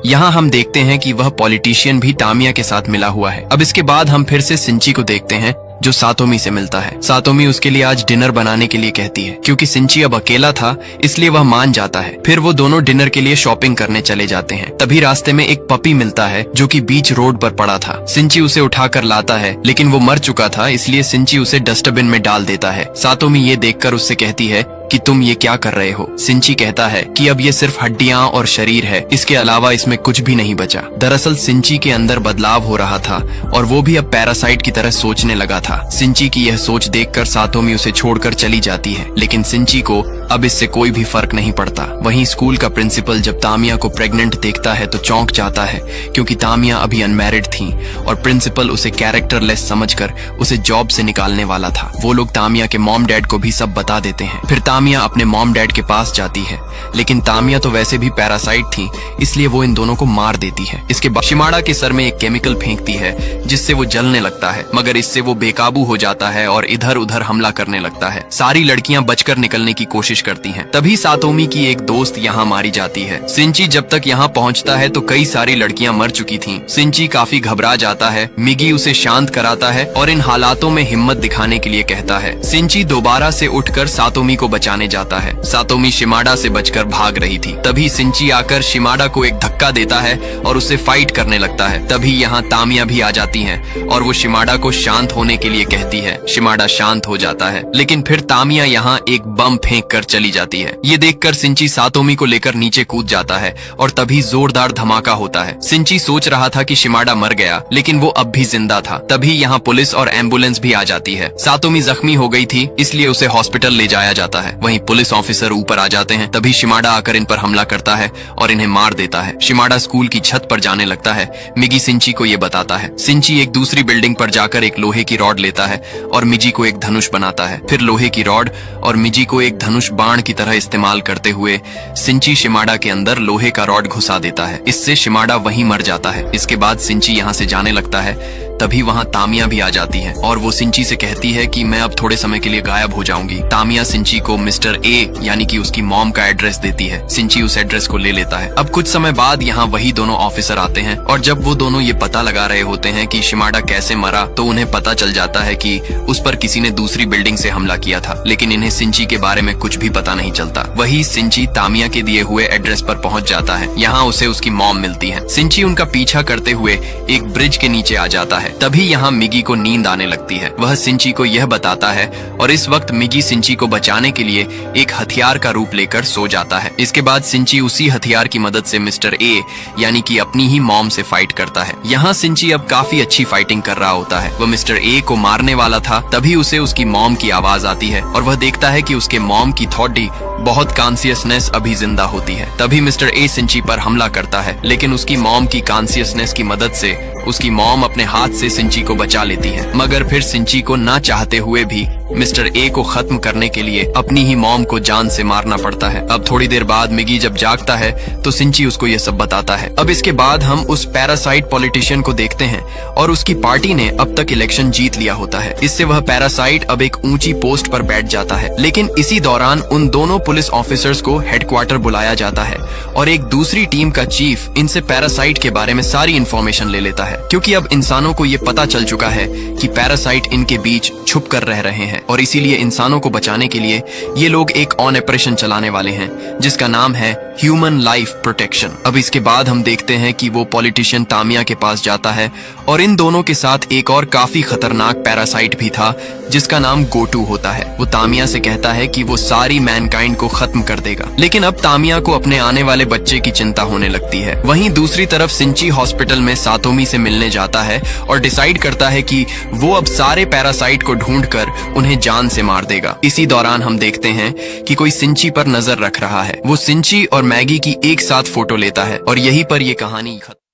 यहाँ हम देखते हैं कि वह पॉलिटिशियन भी तामिया के साथ मिला हुआ है। अब इसके बाद हम फिर से सिंची को देखते हैं जो सातोमी से मिलता है। सातोमी उसके लिए आज डिनर बनाने के लिए कहती है। क्योंकि सिंची अब अकेला था इसलिए वह मान जाता है। फिर वो दोनों डिनर के लिए शॉपिंग करने चले जाते हैं। तभी रास्ते में एक पपी मिलता है जो कि बीच रोड पर पड़ा था। सिंची उसे उठाकर लाता है लेकिन वो मर चुका था, इसलिए सिंची उसे डस्टबिन में डाल देता है। सातोमी ये देखकर उससे कहती है कि तुम ये क्या कर रहे हो। सिंची कहता है कि अब ये सिर्फ हड्डियां और शरीर है, इसके अलावा इसमें कुछ भी नहीं बचा। दरअसल सिंची के अंदर बदलाव हो रहा था और वो भी अब पैरासाइट की तरह सोचने लगा था। सिंची की यह सोच देखकर सातोमी उसे छोड़कर चली जाती है, लेकिन सिंची को अब इससे कोई भी फर्क नहीं पड़ता। वहीं स्कूल का प्रिंसिपल जब तामिया को प्रेग्नेंट देखता है तो चौंक जाता है, क्योंकि तामिया अभी अनमैरिड थी और प्रिंसिपल उसे कैरेक्टरलेस समझकर उसे जॉब से निकालने वाला था। वो लोग तामिया के मॉम डैड को भी सब बता देते हैं। फिर तामिया अपने मॉम डैड के पास जाती है, लेकिन तामिया तो वैसे भी पैरासाइट थी, इसलिए वो इन दोनों को मार देती है। इसके बाद शिमाडा के सर में एक केमिकल फेंकती है जिससे वो जलने लगता है, मगर इससे वो बेकाबू हो जाता है और इधर उधर हमला करने लगता है। सारी लड़कियां बचकर निकलने की कोशिश करती हैं। तभी सातोमी की एक दोस्त यहाँ मारी जाती है। सिंची जब तक यहाँ पहुँचता है तो कई सारी लड़कियां मर चुकी थीं। सिंची काफी घबरा जाता है। मिगी उसे शांत कराता है और इन हालातों में हिम्मत दिखाने के लिए कहता है। सिंची दोबारा से उठकर सातोमी को बचाने जाता है। सातोमी शिमाडा से बचकर भाग रही थी। तभी सिंची आकर शिमाडा को एक धक्का देता है और उससे फाइट करने लगता है। तभी यहाँ तामिया भी आ जाती है और वो शिमाडा को शांत होने के लिए कहती है। शिमाडा शांत हो जाता है, लेकिन फिर तामिया यहाँ एक बम फेंक कर चली जाती है। ये देखकर सिंची सातोमी को लेकर नीचे कूद जाता है और तभी जोरदार धमाका होता है। सिंची सोच रहा था कि शिमाडा मर गया, लेकिन वो अब भी जिंदा था। तभी यहाँ पुलिस और एम्बुलेंस भी आ जाती है। सातोमी जख्मी हो गई थी, इसलिए उसे हॉस्पिटल ले जाया जाता है। वहीं पुलिस ऑफिसर ऊपर आ जाते हैं। तभी शिमाडा आकर इन पर हमला करता है और इन्हें मार देता है। शिमाडा स्कूल की छत पर जाने लगता है। मिगी सिंची को ये बताता है। सिंची एक दूसरी बिल्डिंग पर जाकर एक लोहे की रॉड लेता है और मिजी को एक धनुष बनाता है। फिर लोहे की रॉड और मिजी को एक धनुष बाण की तरह इस्तेमाल करते हुए सिंची शिमाडा के अंदर लोहे का रॉड घुसा देता है। इससे शिमाडा वहीं मर जाता है। इसके बाद सिंची यहाँ से जाने लगता है। तभी वहाँ तामिया भी आ जाती है और वो सिंची से कहती है कि मैं अब थोड़े समय के लिए गायब हो जाऊंगी। तामिया सिंची को मिस्टर ए यानी कि उसकी मॉम का एड्रेस देती है। सिंची उस एड्रेस को ले लेता है। अब कुछ समय बाद यहाँ वही दोनों ऑफिसर आते हैं और जब वो दोनों ये पता लगा रहे होते हैं कि शिमाडा कैसे मरा, तो उन्हें पता चल जाता है कि उस पर किसी ने दूसरी बिल्डिंग से हमला किया था, लेकिन इन्हें सिंची के बारे में कुछ भी पता नहीं चलता। वही सिंची तामिया के दिए हुए एड्रेस पर पहुंच जाता है। यहाँ उसे उसकी मॉम मिलती है। सिंची उनका पीछा करते हुए एक ब्रिज के नीचे आ जाता है। तभी यहाँ मिगी को नींद आने लगती है। वह सिंची को यह बताता है और इस वक्त मिगी सिंची को बचाने के लिए एक हथियार का रूप लेकर सो जाता है। इसके बाद सिंची उसी हथियार की मदद से मिस्टर ए यानी कि अपनी ही मॉम से फाइट करता है। यहाँ सिंची अब काफी अच्छी फाइटिंग कर रहा होता है। वह मिस्टर ए को मारने वाला था, तभी उसे उसकी मॉम की आवाज आती है और वह देखता है कि उसके मॉम की थॉडी बहुत कॉन्शियसनेस अभी जिंदा होती है। तभी मिस्टर ए सिंची पर हमला करता है, लेकिन उसकी मॉम की कॉन्शियसनेस की मदद से उसकी मॉम अपने हाथ से सिंची को बचा लेती है। मगर फिर सिंची को ना चाहते हुए भी मिस्टर ए को खत्म करने के लिए अपनी ही मॉम को जान से मारना पड़ता है। अब थोड़ी देर बाद मिगी जब जागता है तो सिंची उसको ये सब बताता है। अब इसके बाद हम उस पैरासाइट पॉलिटिशियन को देखते हैं और उसकी पार्टी ने अब तक इलेक्शन जीत लिया होता है। इससे वह पैरासाइट अब एक ऊंची पोस्ट पर बैठ जाता है। लेकिन इसी दौरान उन दोनों पुलिस ऑफिसर्स को हेडक्वार्टर बुलाया जाता है और एक दूसरी टीम का चीफ इनसे पैरासाइट के बारे में सारी इंफॉर्मेशन ले लेता है, क्योंकि अब इंसानों को ये पता चल चुका है कि पैरासाइट इनके बीच छुप कर रह रहे हैं और इसीलिए इंसानों को बचाने के लिए ये लोग एक ऑपरेशन चलाने वाले हैं जिसका नाम है ह्यूमन लाइफ प्रोटेक्शन। अब इसके बाद हम देखते हैं कि वो पॉलिटिशियन तामिया के पास जाता है और इन दोनों के साथ एक और काफी खतरनाक पैरासाइट भी था जिसका नाम गोटू होता है। वो तामिया से कहता है कि वो सारी मैनकाइंड को खत्म कर देगा, लेकिन अब तामिया को अपने आने वाले बच्चे की चिंता होने लगती है। वहीं दूसरी तरफ सिंची हॉस्पिटल में सातोमी से मिलने जाता है और डिसाइड करता है कि वो अब सारे पैरासाइट को ढूंढकर उन्हें जान से मार देगा। इसी दौरान हम देखते हैं कि कोई सिंची पर नजर रख रहा है। वो सिंची और मैगी की एक साथ फोटो लेता है और यहीं पर ये कहानी खत्म।